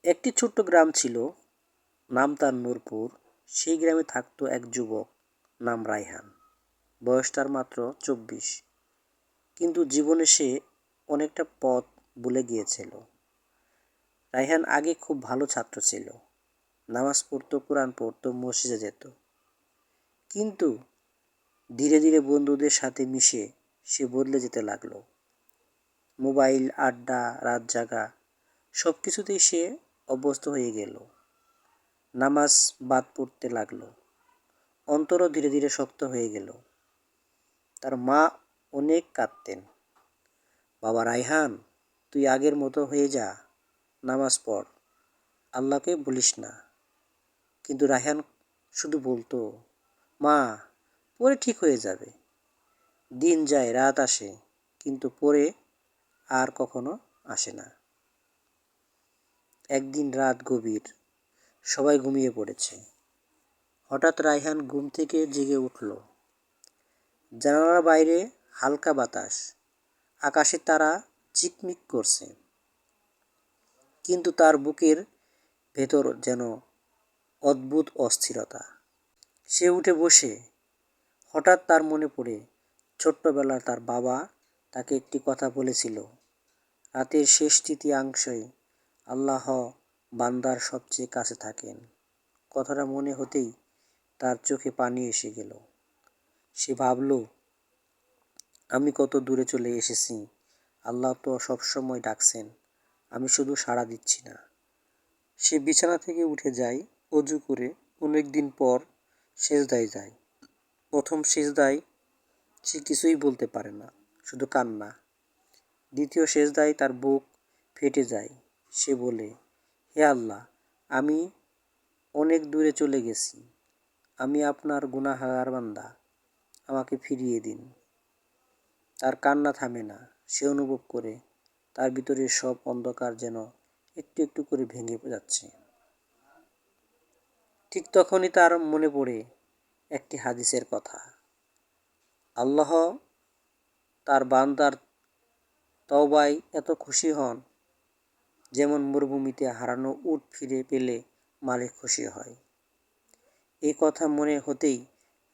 একটি ছোট্ট গ্রাম ছিল, নাম তার নূরপুর। সেই গ্রামে থাকতো এক যুবক, নাম রায়হান। বয়স তার মাত্র 24, কিন্তু জীবনে সে অনেকটা পথ ভুলে গিয়েছিল। রায়হান আগে খুব ভালো ছাত্র ছিল, নামাজ পড়তো, কোরআন পড়তো, মসজিদে যেত। কিন্তু ধীরে ধীরে বন্ধুদের সাথে মিশে সে বদলে যেতে লাগলো। মোবাইল, আড্ডা, রাত জাগা সব কিছুতেই সে অভ্যস্ত হয়ে গেল। নামাজ বাদ পড়তে লাগলো, অন্তরও ধীরে ধীরে শক্ত হয়ে গেল। তার মা অনেক কাঁদতেন, বাবা রায়হান, তুই আগের মতো হয়ে যা, নামাজ পড়, আল্লাহকে বলিস না। কিন্তু রায়হান শুধু বলতো, মা, পরে ঠিক হয়ে যাবে। দিন যায়, রাত আসে, কিন্তু পরে আর কখনো আসে না। একদিন রাত গভীর, সবাই ঘুমিয়ে পড়েছে। হঠাৎ রায়হান ঘুম থেকে জেগে উঠল। জানালার বাইরে হালকা বাতাস, আকাশে তারা ঝিকমিক করছে, কিন্তু তার বুকের ভেতর যেন অদ্ভুত অস্থিরতা। সে উঠে বসে। হঠাৎ তার মনে পড়ে ছোট্টবেলার তার বাবা তাকে একটি কথা বলেছিল, রাতের শেষ তৃতীয়াংশে আল্লাহ বান্দার সবচেয়ে কাছে থাকেন। কথাটা মনে হতেই তার চোখে পানি এসে গেল। সে ভাবল, আমি কত দূরে চলে এসেছি, আল্লাহ তো সবসময় ডাকছেন, আমি শুধু সাড়া দিচ্ছি না। সে বিছানা থেকে উঠে যায়, অজু করে অনেক দিন পর সেজদায় যায়। প্রথম সেজদায় সে কিছুই বলতে পারে না, শুধু কান্না। দ্বিতীয় সেজদায় তার বুক ফেটে যায়। সে বলে, হে আল্লাহ, আমি অনেক দূরে চলে গেছি, আমি আপনার গুনাহগার বান্দা, আমাকে ফিরিয়ে দিন। তার কান্না থামে না। সে অনুভব করে তার ভিতরের সব অন্ধকার যেন একটু একটু করে ভেঙে যাচ্ছে। ঠিক তখনই তার মনে পড়ে একটি হাদিসের কথা, আল্লাহ তার বান্দার তওবায় এত খুশি হন যেমন মরুভূমিতে হারানো উট ফিরে পেলে মালিক খুশি হয়। এই কথা মনে হতেই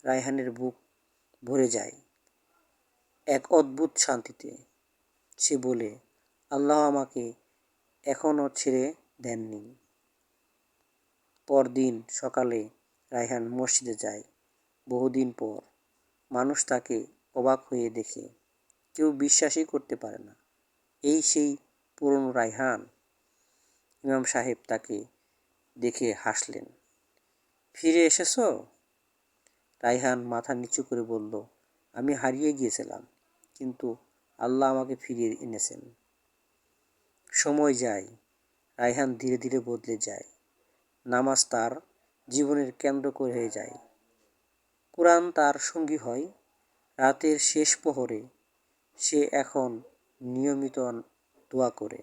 রায়হানের বুক ভরে যায় এক অদ্ভুত শান্তিতে। সে বলে, আল্লাহ আমাকে এখনও ছেড়ে দেননি। পরদিন সকালে রায়হান মসজিদে যায়। বহুদিন পর মানুষ তাকে অবাক হয়ে দেখে, কেউ বিশ্বাসই করতে পারে না, এই সেই পুরনো রায়হান। ইমাম সাহেব তাকে দেখে হাসলেন। ফিরে এসেছো? রায়হান মাথা নিচু করে বলল, আমি হারিয়ে গিয়েছিলাম, কিন্তু আল্লাহ আমাকে ফিরিয়ে এনেছেন। সময় যায়, রায়হান ধীরে ধীরে বদলে যায়। নামাজ তার জীবনের কেন্দ্র হয়ে যায়, কোরআন তার সঙ্গী হয়। রাতের শেষ প্রহরে সে এখন নিয়মিত দোয়া করে।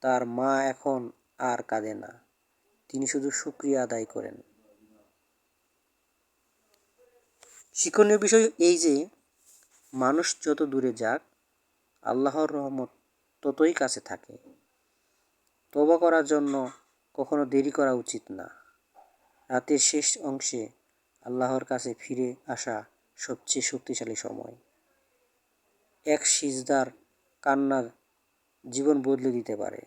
তার মা এখন আর কাঁদে না, তিনি শুধু শুকরিয়া আদায় করেন। শিক্ষণীয় বিষয় এই যে, মানুষ যত দূরে যাক, আল্লাহর রহমত ততই কাছে থাকে। তওবা করার জন্য কখনো দেরি করা উচিত না। রাতের শেষ অংশে আল্লাহর কাছে ফিরে আসা সবচেয়ে শক্তিশালী সময়। এক সিজদার কান্না জীবন বদলে দিতে পারে।